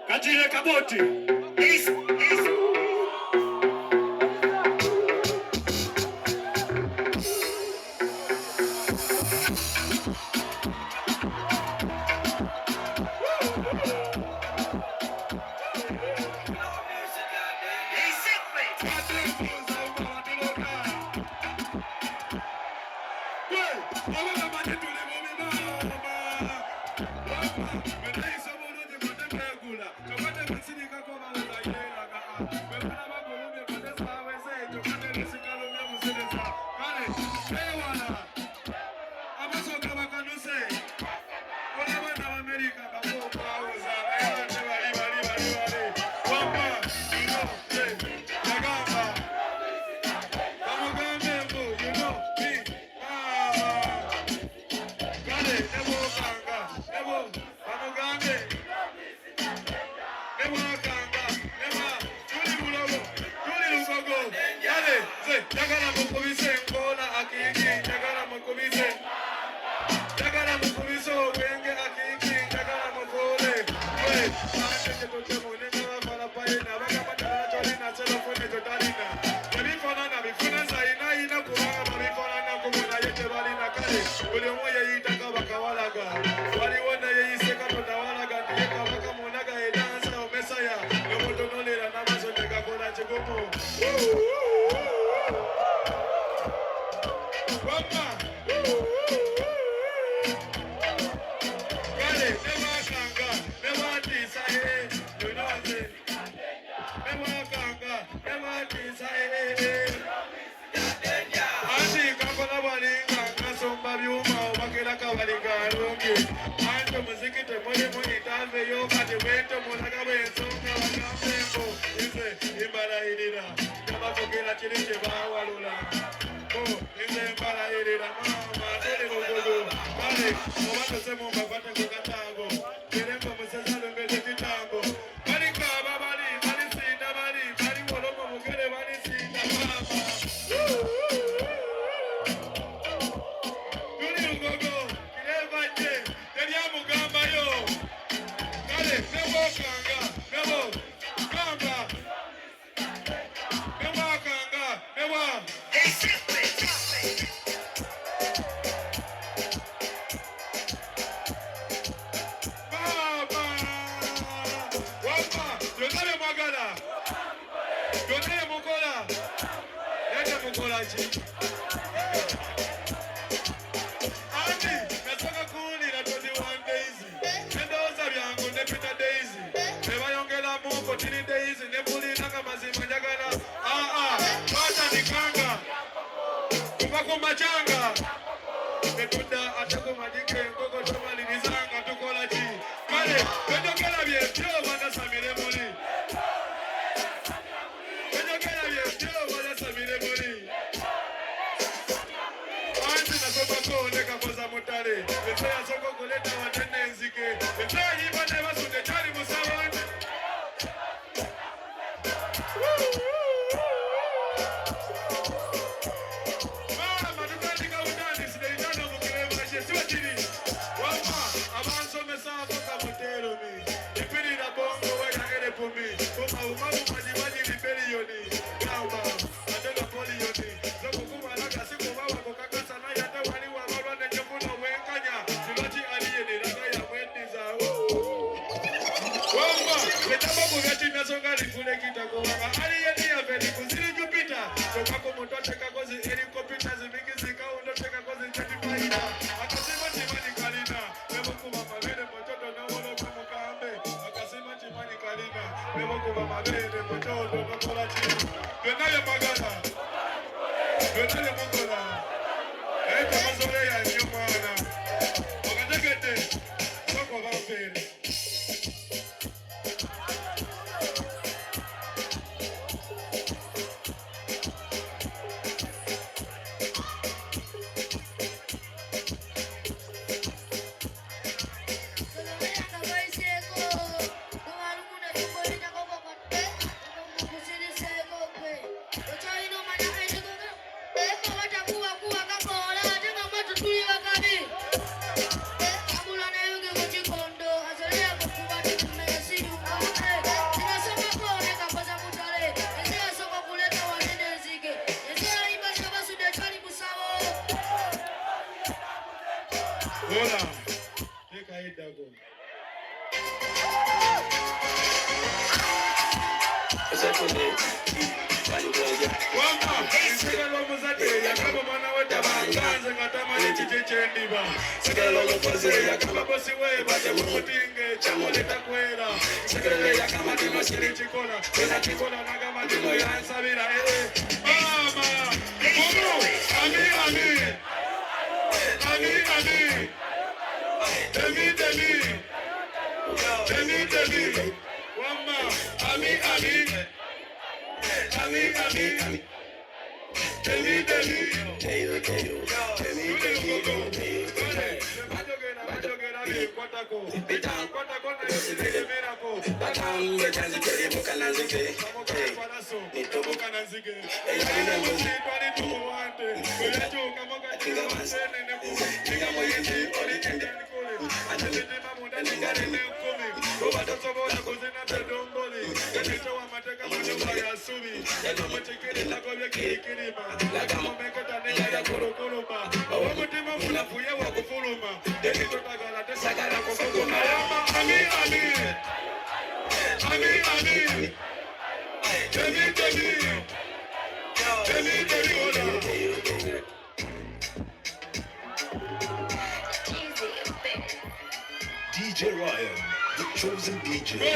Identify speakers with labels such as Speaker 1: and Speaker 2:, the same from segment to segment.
Speaker 1: Katile Kaboti.
Speaker 2: Kuwa kakora, tenga matu tuliwa
Speaker 1: DJ Ryan, the chosen DJ.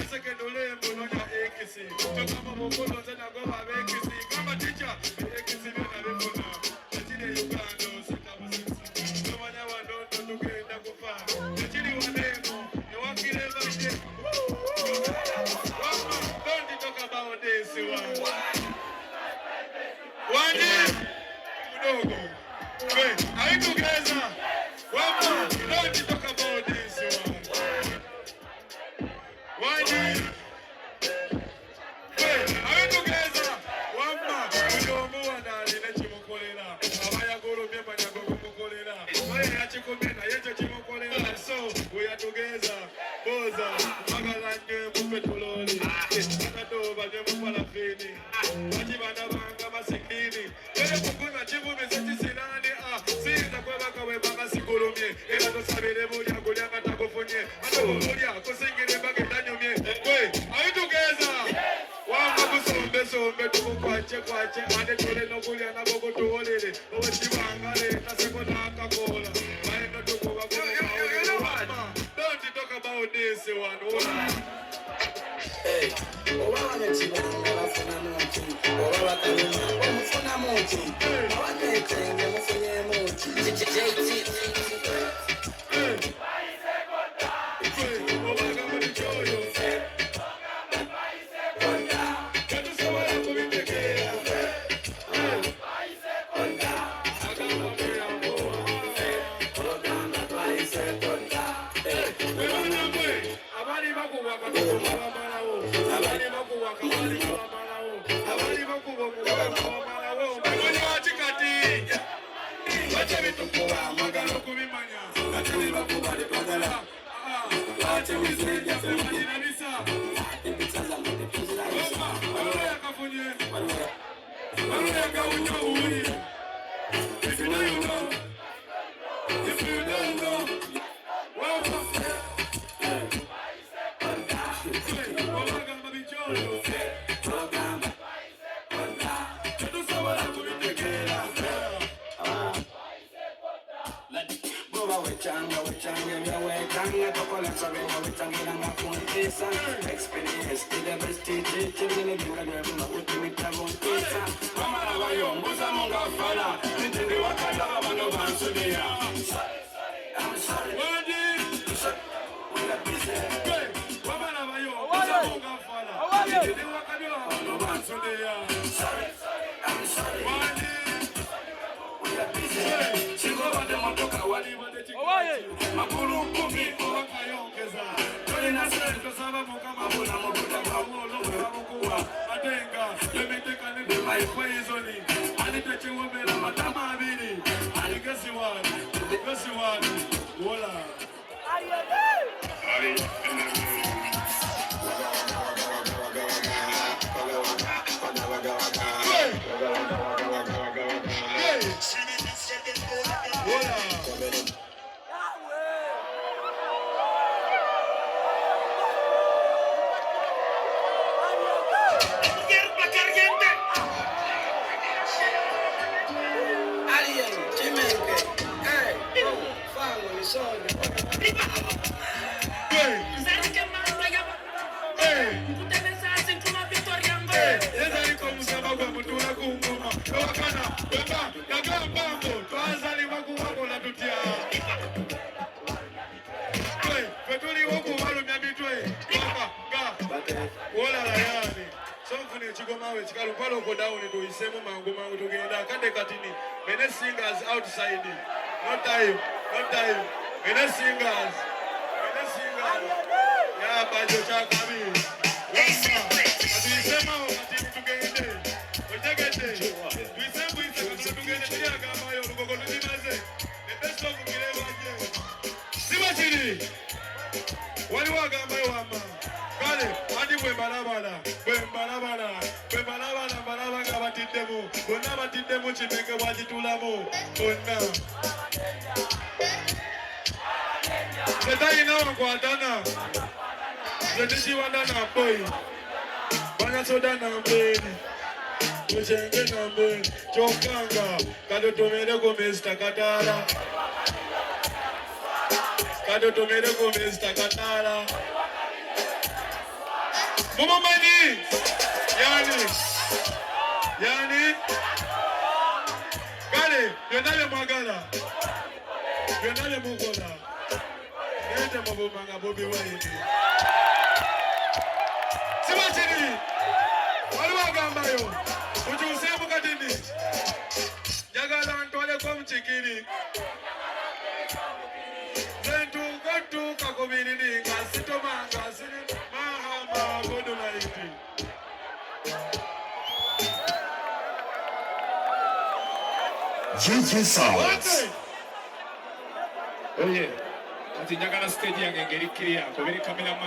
Speaker 2: second Olembo, no ekisi. Tokama mokolo tena goba ekisi. Kama teacher, ekisi na refona. Tachini Uganda, sikabu sisi. No manya wanoto tugenda kufa. Tachini wanemo, ne wakile baje. Don't talk about this one. One day, Udogo. Wait, are you together? One more, don't talk about this one. One day. Wait, are you together? One more, Udogo and Alina Chimokolena. Amaya Goro Biama Yago Mokolena. Why are Chikomena? Yet Chimokolena. So, we are together. Boza, Magalange, Mupetoloni. Akatova, Demopalafini. Wajibana Banga Masikini. Where Pukuna Chibu Messatinani are. See the Kwaka Webanga Sikolomie. Ela Sabere Modia Golianga Tagofonie. And Modia, Kosing in the Bagatano. Wait, are you together? One Babuso, Beso, Beto, Quache, and the Toleno Goliana Bogo to Holiday. Over Chivanga, Nasakonaka Cola. Why not to go about this one?
Speaker 3: Hey, owawa chibanga bafuna mochi, owawa kalima omufuna mochi, awanetenge mufunye mochi. JT. Experience to the best teacher, children of you and everyone who do it have on pizza. Mama, I am Musamonga Fala, and the Wakala of Ansudia. I'm sorry, singers outside. No time. Many singers. Yeah, but you can't come in.
Speaker 2: Mumumanyi. Yani. Kale, byonna mwagala. Byonna mukola. Nende mubumanga Bobi Wine. Sibatiri. Waliwo agambayo. Mukyuseemu katini. Njagala ntwaleko mukikiri. Zentuuka ku biriri nga sitoma nga siri mahama godulaiti.
Speaker 1: JJ Sounds.
Speaker 2: Oye, ati njagala stage yange ngeri kiriya kubiri kamera